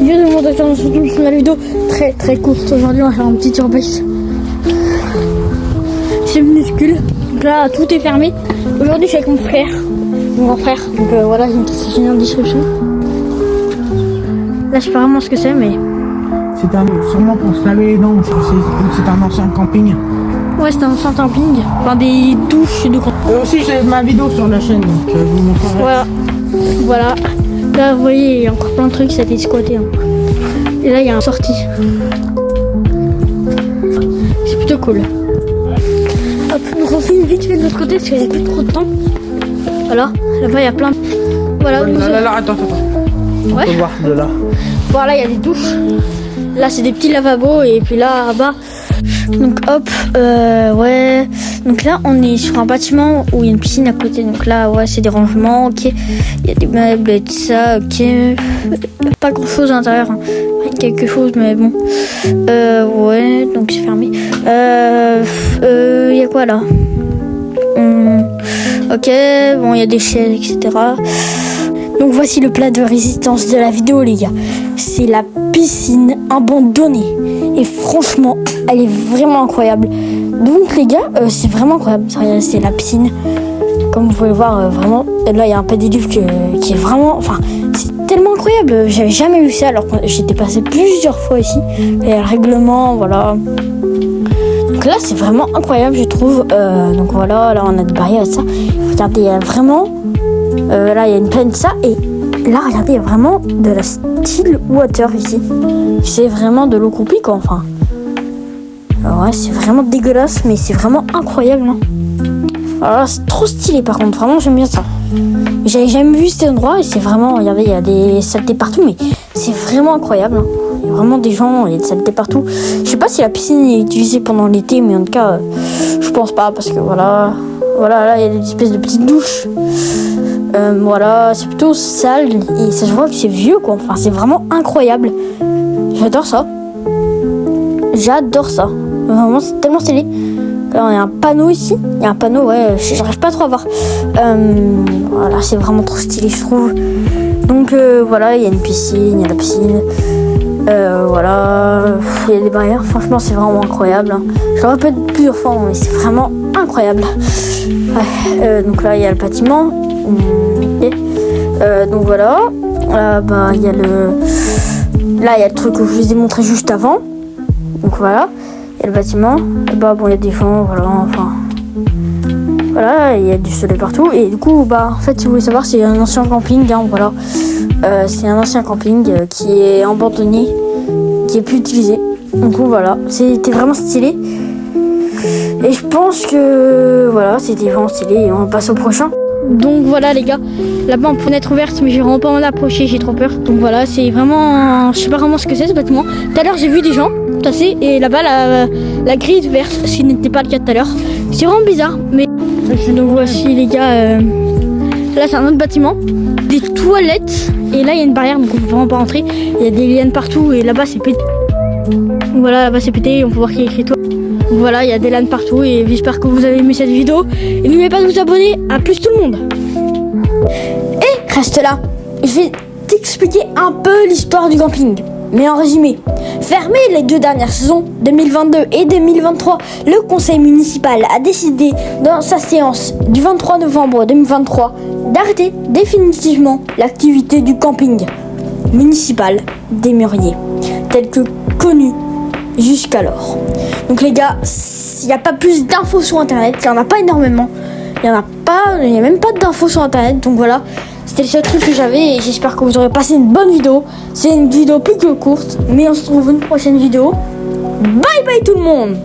Yo tout le monde, on se retrouve sur une vidéo très courte. Aujourd'hui on va faire un petit tourbus. C'est minuscule, donc là tout est fermé. Aujourd'hui je suis avec mon frère, mon grand frère. Donc voilà, j'ai une petite description. Là je sais pas vraiment ce que c'est mais... C'est sûrement pour se laver les dents, c'est un ancien camping. Ouais, c'est un ancien camping, enfin des douches de camping. Aussi j'ai ma vidéo sur la chaîne, donc je vous montrerai. Voilà. Là vous voyez, il y a encore plein de trucs, ça a été squatté. Hein. Et là il y a une sortie. C'est plutôt cool. Hop, on refile vite fait de l'autre côté parce qu'il n'y a plus trop de temps. Voilà, là-bas il y a plein de... Voilà, Là, attends. On peut voir de là. Voilà, il y a des douches. Là c'est des petits lavabos et puis là-bas. Donc hop, ouais. Donc là on est sur un bâtiment où il y a une piscine à côté. Donc là ouais c'est des rangements, ok. Il y a des meubles et tout ça, ok. Pas grand chose à l'intérieur, hein. Quelque chose mais bon. Ouais, donc c'est fermé. Il y a quoi là? Ok, bon il y a des chaises, etc. Donc voici le plat de résistance de la vidéo les gars. C'est la piscine abandonnée. Et franchement, elle est vraiment incroyable. Donc les gars, c'est vraiment incroyable. C'est la piscine. Comme vous pouvez le voir, vraiment. Là, il y a un pédiluve qui est vraiment... Enfin, c'est tellement incroyable. J'avais jamais vu ça alors que j'étais passé plusieurs fois ici. Il y a le règlement, voilà. Donc là, c'est vraiment incroyable, je trouve. Donc voilà, là, on a des barrières et ça. Regardez, il y a vraiment... là, il y a une plaine de ça. Et là, regardez, il y a vraiment de la still water ici. C'est vraiment de l'eau croupie, quoi. Enfin, ouais, c'est vraiment dégueulasse, mais c'est vraiment incroyable. Hein. Alors là, c'est trop stylé, par contre. Vraiment, j'aime bien ça. J'avais jamais vu cet endroit et c'est vraiment... Regardez, il y a des saletés partout, mais c'est vraiment incroyable. Hein. Il y a vraiment des gens, il y a des saletés partout. Je sais pas si la piscine est utilisée pendant l'été, mais en tout cas, je pense pas, parce que voilà... Voilà, là, il y a des espèces de petites douches. Voilà, c'est plutôt sale et ça se voit que c'est vieux quoi. Enfin, c'est vraiment incroyable. J'adore ça. J'adore ça. Vraiment, c'est tellement stylé. Alors, il y a un panneau ici. Il y a un panneau, ouais, j'arrive pas trop à voir. Voilà, c'est vraiment trop stylé, je trouve. Donc, voilà, il y a une piscine, il y a la piscine. Voilà, il y a des barrières. Franchement, c'est vraiment incroyable. Hein. Je le répète plusieurs fois, mais c'est vraiment incroyable. Ouais, donc là, il y a le bâtiment. Okay. Donc voilà, bah il y a là il y a le truc que je vous ai montré juste avant. Donc voilà, il y a le bâtiment. Et bah bon il y a des gens, voilà, enfin voilà, il y a du soleil partout. Et du coup bah en fait si vous voulez savoir c'est un ancien camping, hein, voilà. C'est un ancien camping qui est abandonné, qui est plus utilisé. Donc voilà, c'était vraiment stylé. Et je pense que voilà, c'était vraiment stylé et on passe au prochain. Donc voilà les gars, là-bas on fenêtre ouverte mais j'ai vraiment pas envie d'approcher, j'ai trop peur. Donc voilà, c'est vraiment, je sais pas vraiment ce que c'est ce bâtiment. Tout à l'heure j'ai vu des gens passer et là-bas la grille est ouverte, ce qui n'était pas le cas tout à l'heure. C'est vraiment bizarre, mais donc voici les gars, là c'est un autre bâtiment, des toilettes et là il y a une barrière donc on peut vraiment pas rentrer. Il y a des lianes partout et là-bas c'est pété. Donc voilà, là-bas c'est pété, on peut voir qu'il y a écrit toi. Donc voilà, il y a des LAN partout et j'espère que vous avez aimé cette vidéo. Et n'oubliez pas de vous abonner. À plus tout le monde. Et reste là. Je vais t'expliquer un peu l'histoire du camping. Mais en résumé, fermé les 2 dernières saisons, 2022 et 2023, le conseil municipal a décidé dans sa séance du 23 novembre 2023 d'arrêter définitivement l'activité du camping municipal des Mûriers, tel que connu jusqu'alors. Donc les gars, il n'y a pas plus d'infos sur internet, il n'y en a pas énormément. Il n'y a même pas d'infos sur internet. Donc voilà, c'était le seul truc que j'avais et j'espère que vous aurez passé une bonne vidéo. C'est une vidéo plus que courte, mais on se retrouve une prochaine vidéo. Bye bye tout le monde.